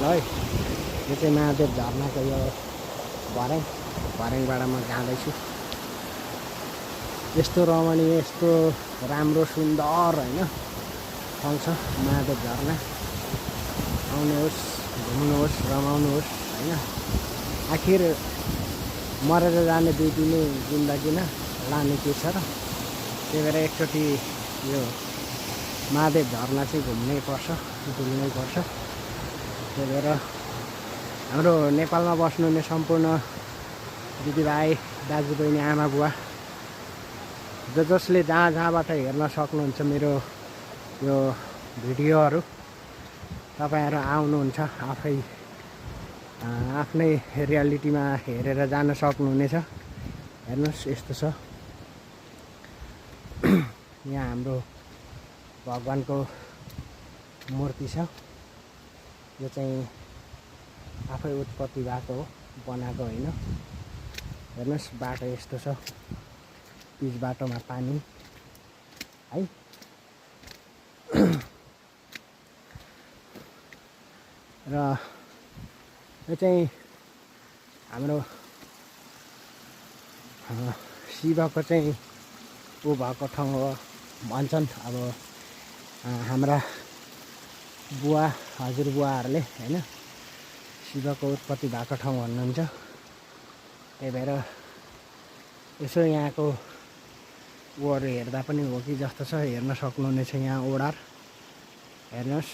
ल है यो चाहिँ महादेव झरनाको यो भर्याङबाट म जाँदैछु। यस्तो रमणीय यस्तो राम्रो सुन्दर होइन ठाउँ छ महादेव झरना। आउनुहोस् घुम्नुहोस् रमाउनुहोस् होइन। आखिर मरेर जाने दुई दिने जिन्दगीमा लाने के छ र। त्यही भएर एकचोटि यो महादेव झरना चाहिँ घुम्नै पर्छ डुल्नै पर्छ। त्यही भएर हाम्रो नेपालमा बस्नुहुने सम्पूर्ण दिदीभाइ दाजुबहिनी आमा बुवा जसले जहाँबाट हेर्न सक्नुहुन्छ मेरो यो भिडियोहरू तपाईँहरू आउनुहुन्छ आफै आफ्नै रियालिटीमा हेरेर जान सक्नुहुनेछ। हेर्नुहोस् यस्तो छ यहाँ हाम्रो भगवानको मूर्ति छ। यो चाहिँ आफै उत्पत्ति भएको हो बनाएको होइन। हेर्नुहोस् बाटो यस्तो छ पिच बाटोमा पानी है। र यो चाहिँ हाम्रो शिवको चाहिँ ऊ भएको ठाउँ हो भन्छन्। अब हाम्रा बुवा हजुरबुवाहरूले होइन शिवको उत्पत्ति भएको ठाउँ भन्नुहुन्छ। त्यही भएर यसो यहाँको ऊहरू हेर्दा पनि हो कि जस्तो छ। हेर्न सक्नुहुनेछ यहाँ ओडार हेर्नुहोस्।